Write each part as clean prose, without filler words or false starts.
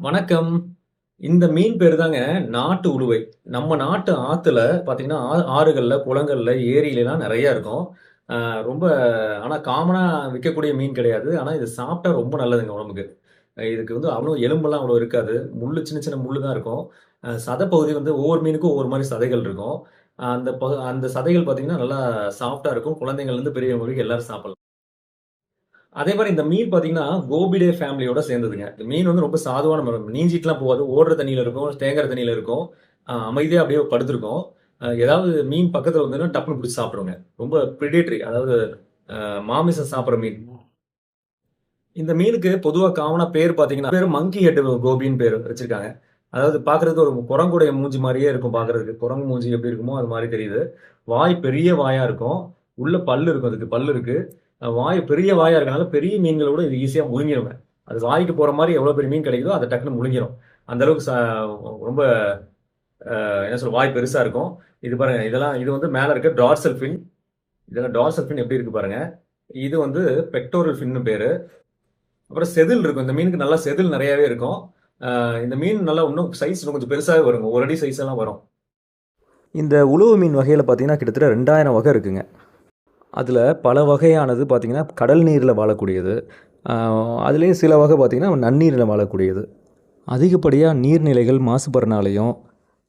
வணக்கம். இந்த மீன் பேரு தாங்க நாட்டு உளுவை. நம்ம நாட்டு ஆத்துல பார்த்தீங்கன்னா, ஆறுகள்ல, குளங்கள்ல, ஏரியிலலாம் நெறைய இருக்கும். அ ரொம்ப ஆனா காமனா விக்கக்கூடிய மீன் கிடையாது. ஆனா இது சாப்பிட்டா ரொம்ப நல்லதுங்க உடம்புக்கு. இதுக்கு வந்து அவ்வளோ எலும்பெல்லாம் அவ்வளோ இருக்காது. முள்ளு சின்ன சின்ன முள்ளு தான் இருக்கும். சதைப்பகுதி வந்து ஒவ்வொரு மீனுக்கும் ஒவ்வொரு மாரி சதைகள் இருக்கும். அந்த சதைகள் பார்த்தீங்கன்னா, நல்லா சாஃப்ட்டா இருக்கும். குழந்தைங்கள்லேருந்து பெரியவங்க வரைக்கும் எல்லாரும் சாப்பிடலாம். அதே மாரி இந்த மீன் பார்த்தீங்கன்னா, கோபிடே ஃபேமிலியோட சேர்ந்ததுங்க. இந்த மீன் வந்து ரொம்ப சாதுவான நீஞ்சிட்டுலாம் போகாது. ஓடுற தண்ணீல இருக்கும், தேங்குற தண்ணீல இருக்கும். அமைதியா அப்படியே படுத்திருக்கும். ஏதாவது மீன் பக்கத்துல வந்ததுன்னா டப்புனு புடிச்சு சாப்பிட்டுருங்க. ரொம்ப பிரெடேட்டரி அதாவது மாமிசம் சாப்பிடுற மீன். இந்த மீனுக்கு பொதுவா காமனா பேர் பார்த்தீங்கன்னா, பேரு மங்கி ஹெட் கோபின்னு பேரு வச்சிருக்காங்க. அதாவது பார்க்கறதுக்கு ஒரு குரங்குடைய மூஞ்சி மாரியே இருக்கும் பார்க்கறதுக்கு. குரங்கு மூஞ்சி எப்படி இருக்குமோ அது மாரி தெரியுது. வாய் பெரிய வாயா இருக்கும். உள்ள பல்லு இருக்கும் அதுக்கு. பல்லு இருக்கு. வாய் பெரிய வாயா இருக்கனால பெரிய மீன்கள விட இது ஈஸியா முழுங்கிருங்க. அது வாய்க்கு போற மாரி எவ்வளோ பெரிய மீன் கிடைக்குதோ அத டக்குனு முழுங்கிரும். அந்த அளவுக்கு ரொம்ப என்ன சொல்ல வாய் பெருசா இருக்கும். இது பாருங்க இது வந்து மேல இருக்க டார்சல் ஃபின். இதெல்லாம் டார்சல் ஃபின் எப்படி இருக்கு பாருங்க. இது வந்து பெக்டோரல் ஃபின்னு பேரு. அப்புறம் செதில் இருக்கும். இந்த மீனுக்கு நல்லா செதில் நெறையாவே இருக்கும். இந்த மீன் நல்லா இன்னும் சைஸ் இன்னும் கொஞ்சம் பெருசாவே வருங்க. 1 அடி சைஸ் எல்லாம் வரும். இந்த உழுவு மீன் வகையில பார்த்தீங்கன்னா, கிட்டத்தட்ட 2000 வகை இருக்குங்க. அதில பல வகையானது பார்த்தீங்கன்னா, கடல் நீர்ல வாழக்கூடியது. அ அதிலேயும் சில வகை பார்த்தீங்கன்னா, நன்னீர்ல வாழக்கூடியது. அதிகப்படியா நீர்நிலைகள் மாசுபடுறனாலயும்,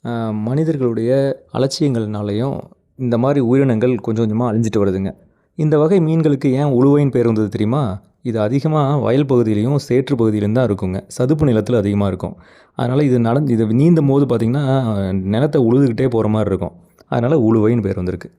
அ மனிதர்களுடைய அலட்சியங்கள்னாலயும் இந்த மாரி உயிரினங்கள் கொஞ்சம் கொஞ்சமா அழிஞ்சிட்டு வருதுங்க. இந்த வகை மீன்களுக்கு ஏன் உளுவைன்னு பேர் வந்தது தெரியுமா? இது அதிகமா வயல் பகுதியிலயும், சேற்று பகுதியிலும் தான் இருக்குங்க. சதுப்பு நிலத்தில அதிகமா இருக்கும். அதனால இது நீந்தும்போது பார்த்தீங்கன்னா, நிலத்த உழுதுகிட்டே போற மாரி இருக்கும். அதனால உளுவைன்னு பேர் வந்திருக்கு.